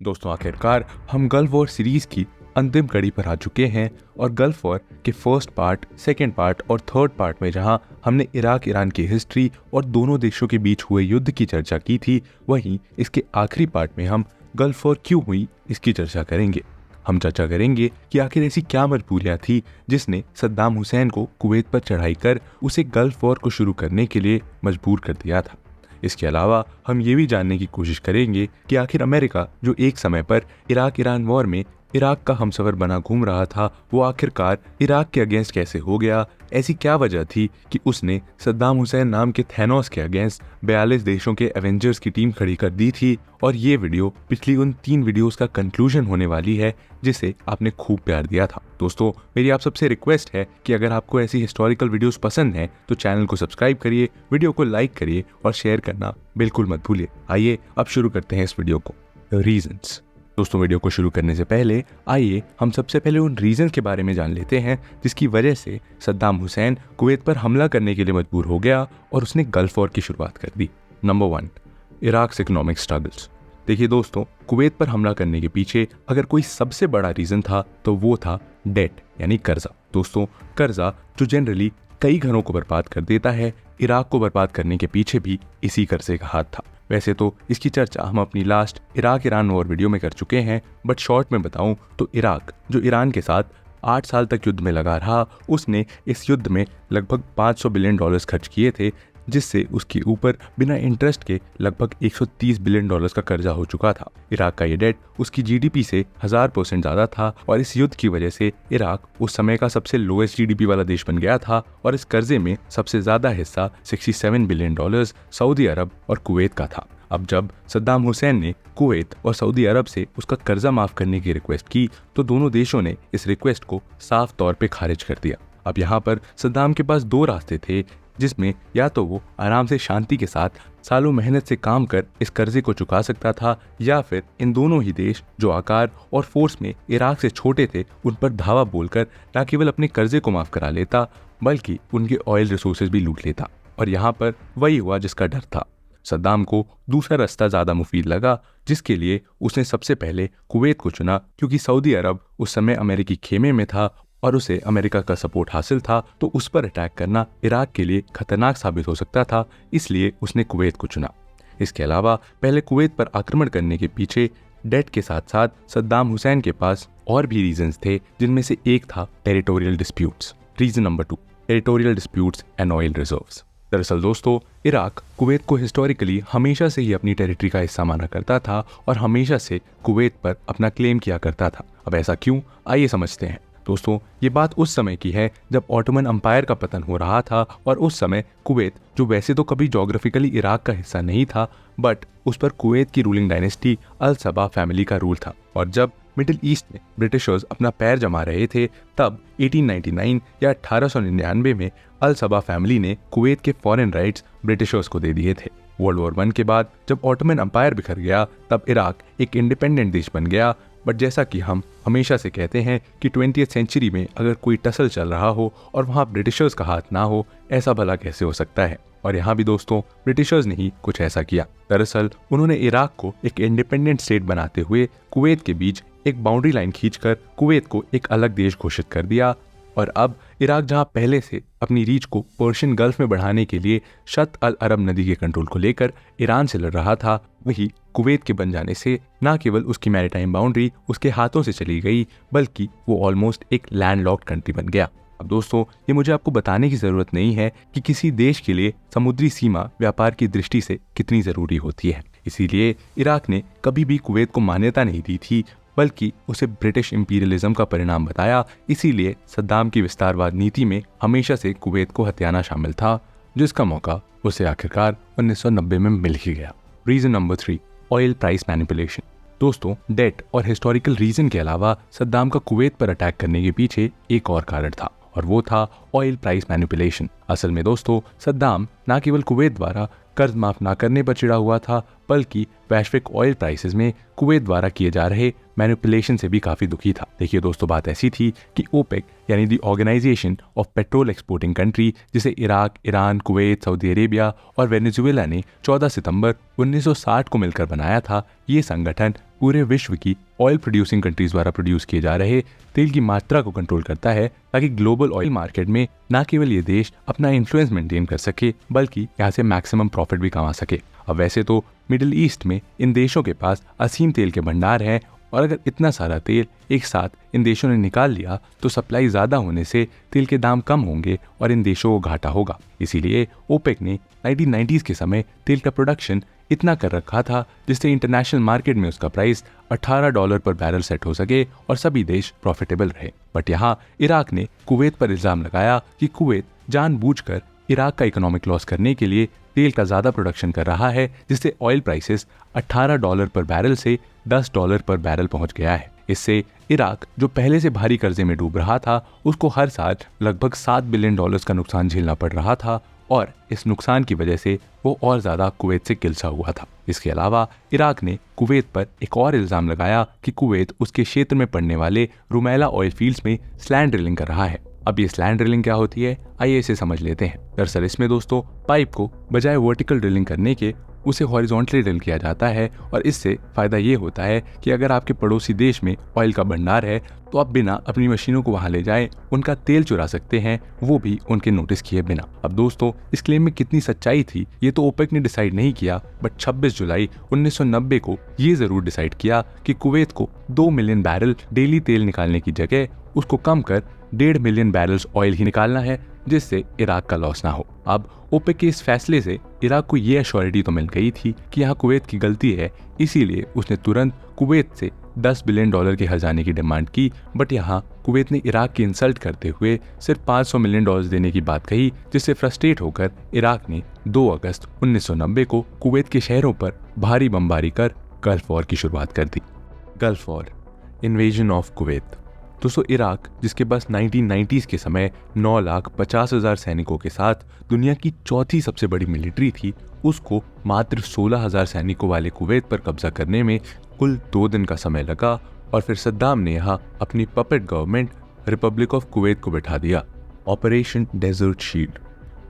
दोस्तों आखिरकार हम गल्फ वॉर सीरीज की अंतिम कड़ी पर आ चुके हैं और गल्फ वॉर के फर्स्ट पार्ट, सेकेंड पार्ट और थर्ड पार्ट में जहां हमने इराक ईरान की हिस्ट्री और दोनों देशों के बीच हुए युद्ध की चर्चा की थी, वहीं इसके आखिरी पार्ट में हम गल्फ वॉर क्यों हुई इसकी चर्चा करेंगे। हम चर्चा करेंगे कि आखिर ऐसी क्या मजबूरियां थी जिसने सद्दाम हुसैन को कुवैत पर चढ़ाई कर उसे गल्फ वॉर को शुरू करने के लिए मजबूर कर दिया था। इसके अलावा हम ये भी जानने की कोशिश करेंगे कि आखिर अमेरिका जो एक समय पर इराक ईरान वॉर में इराक का हमसफर बना घूम रहा था, वो आखिरकार इराक के अगेंस्ट कैसे हो गया। ऐसी क्या वजह थी कि उसने सद्दाम हुसैन नाम के थैनोस के अगेंस्ट 42 देशों के एवेंजर्स की टीम खड़ी कर दी थी। और ये वीडियो पिछली उन 3 वीडियोस का कंक्लूजन होने वाली है जिसे आपने खूब प्यार दिया था। दोस्तों मेरी आप सबसे रिक्वेस्ट है कि अगर आपको ऐसी हिस्टोरिकल वीडियोस पसंद हैं तो चैनल को सब्सक्राइब करिए, वीडियो को लाइक करिए और शेयर करना बिल्कुल मत भूलिए। आइए अब शुरू करते हैं इस वीडियो को। रीजंस। दोस्तों वीडियो को शुरू करने से पहले आइए हम सबसे पहले उन रीजन के बारे में जान लेते हैं जिसकी वजह से सद्दाम हुसैन कुवैत पर हमला करने के लिए मजबूर हो गया और उसने गल्फ वॉर की शुरुआत कर दी। Number 1, Iraq economic struggles. देखिए दोस्तों, कुवैत पर हमला करने के पीछे अगर कोई सबसे बड़ा रीजन था तो वो था डेट यानी कर्जा। दोस्तों कर्जा जो जनरली कई घरों को बर्बाद कर देता है, इराक को बर्बाद करने के पीछे भी इसी कर्जे का हाथ था। वैसे तो इसकी चर्चा हम अपनी last Iraq Iran war video में कर चुके हैं, बट शॉर्ट में बताऊं तो इराक जो ईरान के साथ 8 साल तक युद्ध में लगा रहा, उसने इस युद्ध में लगभग $500 बिलियन खर्च किए थे, जिससे उसके ऊपर बिना इंटरेस्ट के लगभग $130 बिलियन का कर्जा हो चुका था। इराक का ये डेट उसकी जीडीपी से 1000% ज़्यादा था और इस युद्ध की वजह से इराक उस समय का सबसे लोएस्ट जीडीपी वाला देश बन गया था और इस कर्जे में सबसे ज़्यादा हिस्सा $67 बिलियन सऊदी अरब और कुवैत का था। अब जब सद्दाम हुसैन ने कुवैत और सऊदी अरब से उसका कर्जा माफ करने की रिक्वेस्ट की तो दोनों देशों ने इस रिक्वेस्ट को साफ तौर पे खारिज कर दिया। अब यहाँ पर सद्दाम के पास 2 रास्ते थे, जिसमें या तो वो आराम से शांति के साथ सालों मेहनत से काम कर इस कर्जे को चुका सकता था, या फिर इन दोनों ही देश जो आकार और फोर्स में इराक से छोटे थे उन पर धावा बोलकर न केवल अपने कर्जे को माफ करा लेता बल्कि उनके ऑयल रिसोर्सेज भी लूट लेता। और यहाँ पर वही हुआ जिसका डर था। सद्दाम को दूसरा रास्ता ज़्यादा मुफीद लगा, जिसके लिए उसने सबसे पहले कुवैत को चुना, क्योंकि सऊदी अरब उस समय अमेरिकी खेमे में था और उसे अमेरिका का सपोर्ट हासिल था, तो उस पर अटैक करना इराक के लिए खतरनाक साबित हो सकता था, इसलिए उसने कुवैत को चुना। इसके अलावा पहले कुवैत पर आक्रमण करने के पीछे डेट के साथ साथ सद्दाम हुसैन के पास और भी रीजंस थे, जिनमें से एक था territorial disputes. Reason number 2, territorial disputes and oil reserves. दरअसल दोस्तों इराक कुवैत को हिस्टोरिकली हमेशा से ही अपनी टेरिटरी का हिस्सा माना करता था और हमेशा से कुवैत पर अपना क्लेम किया करता था। अब ऐसा क्यों, आइए समझते हैं। दोस्तों ये बात उस समय की है जब ऑटोमन अंपायर का पतन हो रहा था और उस समय कुवैत, जो वैसे तो कभी ज्योग्राफिकली इराक का हिस्सा नहीं था, बट उस पर कुवैत की रूलिंग डायनेस्टी अल सबा फैमिली का रूल था। और जब मिडिल ईस्ट में ब्रिटिशर्स अपना पैर जमा रहे थे, तब 1899 या 1899 में अल सबा फैमिली ने कुवैत के फॉरेन राइट्स ब्रिटिशर्स को दे दिए थे। वर्ल्ड वॉर 1 के बाद जब ऑटोमन अंपायर बिखर गया, तब इराक एक इंडिपेंडेंट देश बन गया। बट जैसा कि हम हमेशा से कहते हैं कि 20th सेंचुरी में अगर कोई टसल चल रहा हो और वहाँ ब्रिटिशर्स का हाथ ना हो, ऐसा भला कैसे हो सकता है। और यहाँ भी दोस्तों ब्रिटिशर्स ने ही कुछ ऐसा किया। दरअसल उन्होंने इराक को एक इंडिपेंडेंट स्टेट बनाते हुए कुवैत के बीच एक बाउंड्री लाइन खींचकर कुवैत को एक अलग देश घोषित कर दिया। और अब इराक जहां पहले से अपनी रीच को पर्शियन गल्फ में बढ़ाने के लिए शत अल अरब नदी के कंट्रोल को लेकर ईरान से लड़ रहा था, वही कुवैत के बन जाने से न केवल उसकी मैरीटाइम बाउंड्री उसके हाथों से चली गई, बल्कि वो ऑलमोस्ट एक लैंडलॉक्ड कंट्री बन गया। अब दोस्तों ये मुझे आपको बताने की जरूरत नहीं है कि किसी देश के लिए समुद्री सीमा व्यापार की दृष्टि से कितनी जरूरी होती है। इसीलिए इराक ने कभी भी कुवैत को मान्यता नहीं दी थी, बल्कि उसे ब्रिटिश इंपीरियलिज्म का परिणाम बताया। इसीलिए सद्दाम की विस्तारवाद नीति में हमेशा से कुवैत को हथियाना शामिल था, जिसका मौका उसे आखिरकार 1990 में मिल ही गया। Reason number 3, oil price manipulation. दोस्तों डेट और हिस्टोरिकल रीजन के अलावा सद्दाम का कुवैत पर अटैक करने के पीछे एक और कारण था, और वो था ऑयल प्राइस मैनिपुलेशन। असल में दोस्तों सद्दाम न केवल कुवैत द्वारा कर्ज माफ ना करने पर चिढ़ा हुआ था, बल्कि वैश्विक ऑयल प्राइसेस में कुवैत द्वारा किए जा रहे मैनिपुलेशन से भी काफी दुखी था। देखिए दोस्तों बात ऐसी थी कि ओपेक यानी the organisation of petrol exporting country, जिसे Iraq, Iran, Kuwait, Saudi Arabia और वेनेजुएला ने 14 सितंबर 1960 को मिलकर बनाया था, ये संगठन पूरे विश्व की ऑयल प्रोड्यूसिंग कंट्रीज द्वारा प्रोड्यूस किए जा रहे तेल की मात्रा को कंट्रोल करता है, ताकि ग्लोबल ऑयल मार्केट में न केवल ये देश अपना इन्फ्लुएंस मेंटेन कर सके बल्कि यहाँ से मैक्सिमम प्रॉफिट भी कमा सके। अब वैसे तो मिडिल ईस्ट में इन देशों के पास असीम तेल के भंडार हैं, और अगर इतना सारा तेल एक साथ इन देशों ने निकाल लिया तो सप्लाई ज़्यादा होने से तेल के दाम कम होंगे और इन देशों को घाटा होगा। इसीलिए ओपेक ने 1990s के समय तेल का प्रोडक्शन इतना कर रखा था जिससे इंटरनेशनल मार्केट में उसका प्राइस $18 पर बैरल सेट हो सके और सभी देश प्रॉफिटेबल रहे। बट यहाँ इराक ने कुवैत पर इल्जाम लगाया कि कुवैत जानबूझकर इराक का इकोनॉमिक लॉस करने के लिए तेल का ज़्यादा प्रोडक्शन कर रहा है, जिससे ऑयल प्राइसेस $18 पर बैरल से $10 पर बैरल पहुंच गया है। इससे इराक, जो पहले से भारी कर्जे में डूब रहा था, उसको हर साल लगभग $7 बिलियन का नुकसान झेलना पड़ रहा था, और इस नुकसान की वजह से वो और ज़्यादा कुवैत से किलसा हुआ था। इसके अलावा इराक ने कुवैत पर एक और इल्ज़ाम लगाया कि कुवैत उसके क्षेत्र में पड़ने वाले रुमैला ऑयल फील्ड्स में स्लैंड ड्रिलिंग कर रहा है। अब ये स्लैंड ड्रिलिंग क्या होती है, आइए इसे समझ लेते हैं। दरअसल इसमें दोस्तों पाइप को बजाय वर्टिकल ड्रिलिंग करने के उसे हॉरिजॉन्टली ड्रिल किया जाता है, और इससे फ़ायदा ये होता है कि अगर आपके पड़ोसी देश में ऑयल का भंडार है तो आप बिना अपनी मशीनों को वहाँ ले जाएं उनका तेल चुरा सकते हैं, वो भी उनके नोटिस किए बिना। अब दोस्तों इस क्लेम में कितनी सच्चाई थी ये तो ओपेक ने डिसाइड नहीं किया, बट 26 जुलाई 1990 को ये ज़रूर डिसाइड किया कि कुवैत को 2 मिलियन बैरल डेली तेल निकालने की जगह उसको कम कर 1.5 मिलियन बैरल्स ऑयल ही निकालना है, जिससे इराक का लॉस ना हो। अब ओपेक के इस फैसले से इराक को ये एश्योरिटी तो मिल गई थी कि यहाँ कुवैत की गलती है, इसीलिए उसने तुरंत कुवैत से $10 बिलियन के खजाने की डिमांड की। बट यहाँ कुवैत ने इराक की इंसल्ट करते हुए सिर्फ $500 मिलियन देने की बात कही, जिससे फ्रस्ट्रेट होकर इराक ने 2 अगस्त 1990 को कुवैत के शहरों पर भारी बमबारी कर गल्फ वॉर की शुरुआत कर दी। Gulf war, invasion of Kuwait. दोस्तों इराक, जिसके पास 1990s के समय 9,50,000 सैनिकों के साथ दुनिया की चौथी सबसे बड़ी मिलिट्री थी, उसको मात्र 16,000 सैनिकों वाले कुवैत पर कब्जा करने में कुल 2 दिन का समय लगा, और फिर सद्दाम ने यहाँ अपनी puppet government Republic of Kuwait को बैठा दिया। Operation Desert Shield.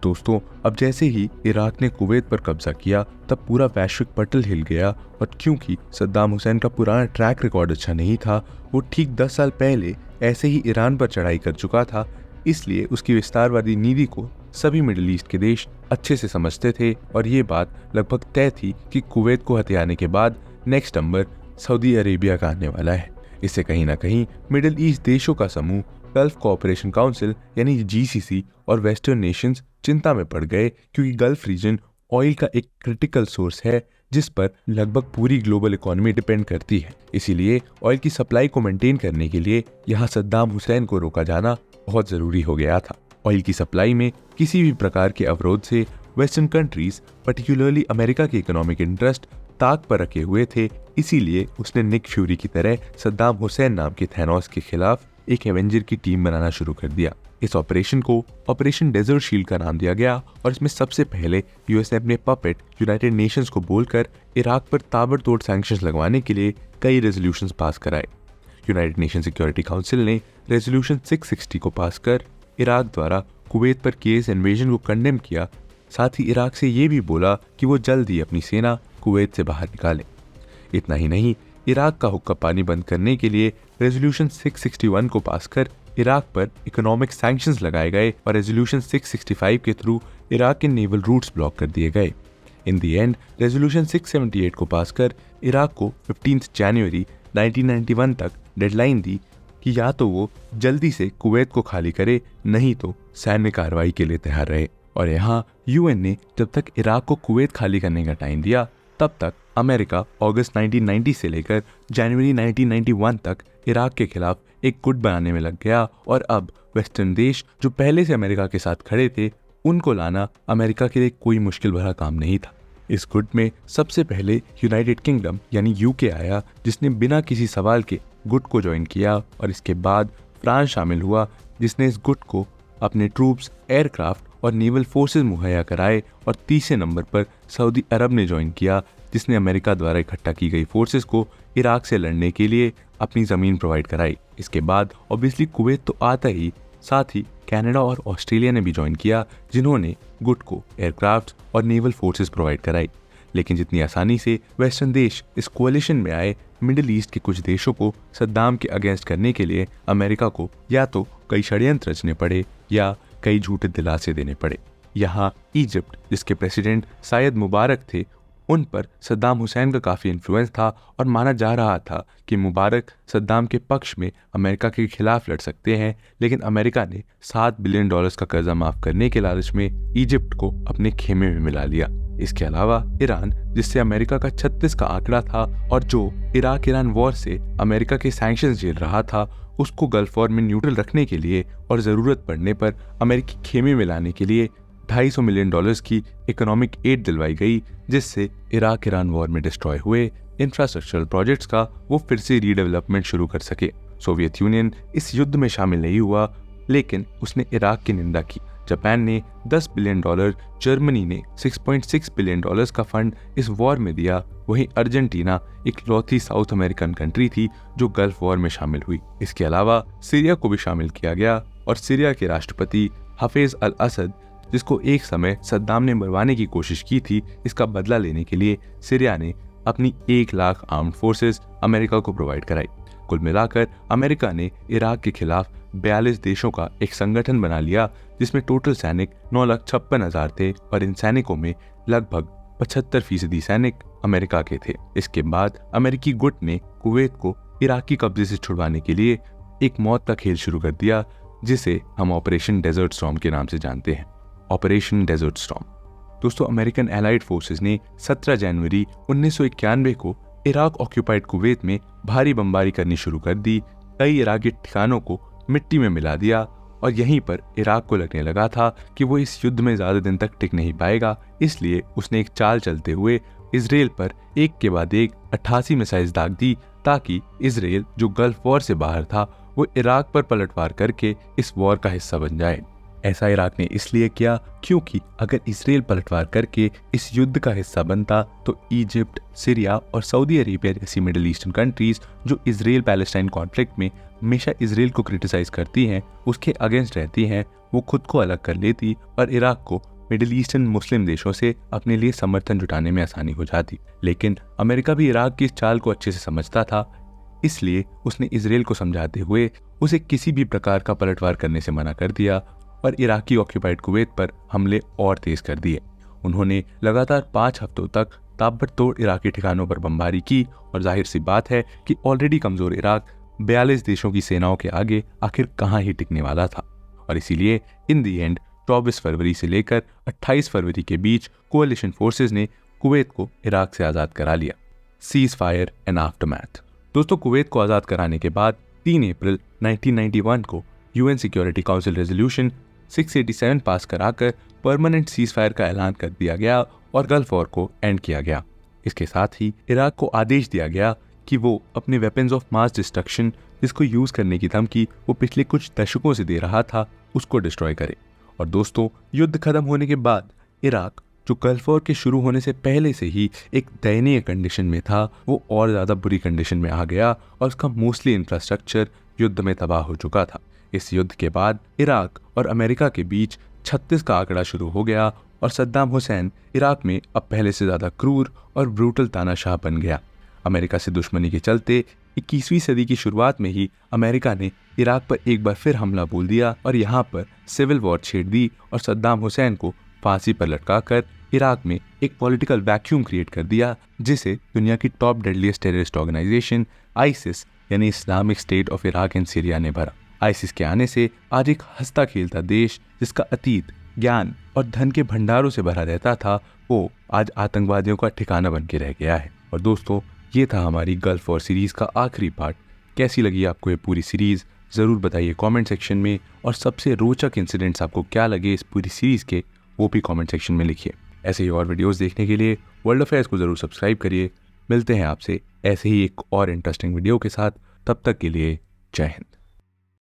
दोस्तों अब जैसे ही इराक ने कुवैत पर कब्जा किया तब पूरा वैश्विक पटल हिल गया, और क्योंकि सद्दाम हुसैन का पुराना ट्रैक रिकॉर्ड अच्छा नहीं था, वो ठीक 10 साल पहले ऐसे ही ईरान पर चढ़ाई कर चुका था, इसलिए उसकी विस्तारवादी नीति को सभी मिडिल ईस्ट के देश अच्छे से समझते थे, और ये बात लगभग तय थी कि कुवैत को हथियाने के बाद नेक्स्ट नंबर सऊदी अरेबिया का आने वाला है। इससे कहीं ना कहीं मिडिल ईस्ट देशों का समूह गल्फ कोऑपरेशन काउंसिल यानी जीसीसी और वेस्टर्न नेशंस चिंता में पड़ गए, क्योंकि गल्फ रीजन ऑयल का एक क्रिटिकल सोर्स है जिस पर लगभग पूरी ग्लोबल इकोनॉमी डिपेंड करती है। इसीलिए ऑयल की सप्लाई को मेंटेन करने के लिए यहाँ सद्दाम हुसैन को रोका जाना बहुत ज़रूरी हो गया था। ऑयल की सप्लाई में किसी भी प्रकार के अवरोध से वेस्टर्न कंट्रीज, पर्टिकुलरली अमेरिका के इकोनॉमिक इंटरेस्ट ताक पर रखे हुए थे, इसीलिए उसने निक फ्यूरी की तरह सद्दाम हुसैन नाम के थैनोस के खिलाफ एक एवेंजर की टीम बनाना शुरू कर दिया। इस ऑपरेशन को ऑपरेशन डेजर्ट शील्ड का नाम दिया गया, और इसमें सबसे पहले यूएस ने अपने पपेट यूनाइटेड नेशंस को बोलकर इराक पर ताबड़तोड़ सैंक्शंस लगवाने के लिए कई रेजोल्यूशंस पास कराए। यूनाइटेड नेशन सिक्योरिटी काउंसिल ने रेजोल्यूशन 660 को पास कर इराक द्वारा कुवैत पर केस इन्वेजन को कंडेम किया, साथ ही इराक से ये भी बोला कि वो जल्द ही अपनी सेना कुवैत से बाहर निकाले। इतना ही नहीं, इराक का हुक्का पानी बंद करने के लिए रेजोल्यूशन 661 को पास कर इराक पर इकोनॉमिक सैंक्शंस लगाए गए, और रेजोल्यूशन 665 के थ्रू इराक के नेवल रूट्स ब्लॉक कर दिए गए। इन दी एंड रेजोल्यूशन 678 को पास कर इराक को 15 जनवरी 1991 तक डेडलाइन दी कि या तो वो जल्दी से कुवैत को खाली करे, नहीं तो सैन्य कार्रवाई के लिए तैयार रहे। और यहाँ यूएन ने जब तक इराक को कुवैत खाली करने का टाइम दिया, तब तक अमेरिका अगस्त 1990 से लेकर जनवरी 1991 तक इराक के खिलाफ एक गुट बनाने में लग गया, और अब वेस्टर्न देश जो पहले से अमेरिका के साथ खड़े थे, उनको लाना अमेरिका के लिए कोई मुश्किल भरा काम नहीं था। इस गुट में सबसे पहले यूनाइटेड किंगडम यानी यूके आया, जिसने बिना किसी सवाल के गुट को ज्वाइन किया, और इसके बाद फ्रांस शामिल हुआ, जिसने इस गुट को अपने ट्रूप्स, एयरक्राफ्ट और नेवल फोर्सेस मुहैया कराए, और तीसरे नंबर पर सऊदी अरब ने ज्वाइन किया, जिसने अमेरिका द्वारा इकट्ठा की गई फोर्सेस को इराक से लड़ने के लिए अपनी ज़मीन प्रोवाइड कराई। इसके बाद ऑब्वियसली कुवैत तो आता ही, साथ ही कनाडा और ऑस्ट्रेलिया ने भी ज्वाइन किया, जिन्होंने गुट को एयरक्राफ्ट और नेवल फोर्सेस प्रोवाइड कराई। लेकिन जितनी आसानी से वेस्टर्न देश इस कोalition में आए, मिडिल ईस्ट के कुछ देशों को सद्दाम के अगेंस्ट करने के लिए अमेरिका को या तो कई षड्यंत्र रचने पड़े या कई झूठे दिलासे देने पड़े। यहाँ इजिप्ट, जिसके प्रेसिडेंट शायद मुबारक थे, उन पर सद्दाम हुसैन का काफ़ी इन्फ्लुएंस था और माना जा रहा था कि मुबारक सद्दाम के पक्ष में अमेरिका के खिलाफ लड़ सकते हैं। लेकिन अमेरिका ने $7 बिलियन का कर्जा माफ करने के लालच में इजिप्ट को अपने खेमे में मिला लिया। इसके अलावा ईरान, जिससे अमेरिका का 36 का आंकड़ा था और जो इराक ईरान वॉर से अमेरिका के सैंक्शंस झेल रहा था, उसको गल्फ वॉर में न्यूट्रल रखने के लिए और ज़रूरत पड़ने पर अमेरिकी खेमे में लाने के लिए $250 मिलियन की इकोनॉमिक एड दिलवाई गई, जिससे इराक ईरान वॉर में डिस्ट्रॉय हुए इंफ्रास्ट्रक्चरल प्रोजेक्ट्स का वो फिर से रीडेवलपमेंट शुरू कर सके। सोवियत यूनियन इस युद्ध में शामिल नहीं हुआ, लेकिन उसने इराक की निंदा की। जापान ने $10 बिलियन, जर्मनी ने $6.6 बिलियन का फंड इस वॉर में दिया। वहीं अर्जेंटीना इकलौती साउथ अमेरिकन कंट्री थी जो गल्फ वॉर में शामिल हुई। इसके अलावा सीरिया को भी शामिल किया गया और सीरिया के राष्ट्रपति हफीज अल असद, जिसको एक समय सद्दाम ने मरवाने की कोशिश की थी, इसका बदला लेने के लिए सीरिया ने अपनी 1 लाख आर्म्ड फोर्सेस अमेरिका को प्रोवाइड कराई। कुल मिलाकर अमेरिका ने इराक के खिलाफ 42 देशों का एक संगठन बना लिया, जिसमें टोटल सैनिक 9,56,000 थे और इन सैनिकों में लगभग 75% सैनिक अमेरिका के थे। इसके बाद अमेरिकी गुट ने कुवैत को इराकी कब्जे से छुड़वाने के लिए एक मौत का खेल शुरू कर दिया, जिसे हम ऑपरेशन डेजर्ट स्टॉर्म के नाम से जानते हैं। Operation Desert Storm. दोस्तों, अमेरिकन एलाइड फोर्सेस ने 17 जनवरी 1991 को इराक ऑक्यूपाइड कुवैत में भारी बमबारी करनी शुरू कर दी। कई इराकी ठिकानों को मिट्टी में मिला दिया और यहीं पर इराक को लगने लगा था कि वो इस युद्ध में ज़्यादा दिन तक टिक नहीं पाएगा। इसलिए उसने एक चाल चलते हुए इसराइल पर एक के बाद एक 88 मिसाइल्स दाग दी, ताकि इसराइल, जो गल्फ वॉर से बाहर था, वो इराक पर पलटवार करके इस वॉर का हिस्सा बन जाए। ऐसा इराक ने इसलिए किया क्योंकि अगर इसराइल पलटवार करके इस युद्ध का हिस्सा बनता तो इजिप्ट, सीरिया और सऊदी अरेबिया जैसी मिडिल ईस्टर्न कंट्रीज, जो इसराइल पैलेस्टाइन कॉन्फ्लिक्ट में हमेशा इसराइल को क्रिटिसाइज करती हैं, उसके अगेंस्ट रहती हैं, वो खुद को अलग कर लेती और इराक को मिडिल ईस्टर्न मुस्लिम देशों से अपने लिए समर्थन जुटाने में आसानी हो जाती। लेकिन अमेरिका भी इराक की इस चाल को अच्छे से समझता था, इसलिए उसने इसराइल को समझाते हुए उसे किसी भी प्रकार का पलटवार करने से मना कर दिया और इराकी ऑक्यूपाइड कुवैत पर हमले और तेज कर दिए। उन्होंने लगातार 5 हफ्तों तक ताबड़तोड़ इराकी ठिकानों पर बमबारी की और जाहिर सी बात है कि ऑलरेडी कमजोर इराक 42 देशों की सेनाओं के आगे आखिर कहाँ ही टिकने वाला था। और इसीलिए इन दी एंड 24 फरवरी से लेकर 28 फरवरी के बीच कोalition फोर्सेस ने कुवैत को इराक से आज़ाद करा लिया। Cease fire and aftermath. दोस्तों, कुवैत को आज़ाद कराने के बाद 3 अप्रैल 1991 को यूएन सिक्योरिटी काउंसिल रेजोल्यूशन 687 पास कराकर परमानेंट सीज फायर का ऐलान कर दिया गया और गल्फ वॉर को एंड किया गया। इसके साथ ही इराक को आदेश दिया गया कि वो अपने वेपन्स ऑफ मास डिस्ट्रक्शन, जिसको यूज करने की धमकी वो पिछले कुछ दशकों से दे रहा था, उसको डिस्ट्रॉय करे। और दोस्तों, युद्ध खत्म होने के बाद इराक, जो गल्फ वॉर के शुरू होने से पहले से ही एक दयनीय कंडीशन में था, वो और ज़्यादा बुरी कंडीशन में आ गया और उसका मोस्टली इंफ्रास्ट्रक्चर युद्ध में तबाह हो चुका था। इस युद्ध के बाद इराक और अमेरिका के बीच 36 का आंकड़ा शुरू हो गया और सद्दाम हुसैन इराक में अब पहले से ज़्यादा क्रूर और ब्रूटल तानाशाह बन गया। अमेरिका से दुश्मनी के चलते 21वीं सदी की शुरुआत में ही अमेरिका ने इराक पर एक बार फिर हमला बोल दिया और यहाँ पर सिविल वॉर छेड़ दी और सद्दाम हुसैन को फांसी पर लटकाकर इराक में एक पॉलिटिकल वैक्यूम क्रिएट कर दिया, जिसे दुनिया की top deadliest terrorist organisation ISIS यानी Islamic State of Iraq and Syria ने भरा। आईसिस के आने से आज एक हंसता खेलता देश, जिसका अतीत ज्ञान और धन के भंडारों से भरा रहता था, वो आज आतंकवादियों का ठिकाना बन के रह गया है। और दोस्तों, ये था हमारी गल्फ वॉर सीरीज़ का आखिरी पार्ट। कैसी लगी आपको ये पूरी सीरीज़, ज़रूर बताइए कमेंट सेक्शन में। और सबसे रोचक इंसिडेंट्स आपको क्या लगे इस पूरी सीरीज़ के, वो भी कमेंट सेक्शन में लिखिए। ऐसे ही और वीडियोस देखने के लिए वर्ल्ड अफेयर्स को ज़रूर सब्सक्राइब करिए। मिलते हैं आपसे ऐसे ही एक और इंटरेस्टिंग वीडियो के साथ। तब तक के लिए जय हिंद।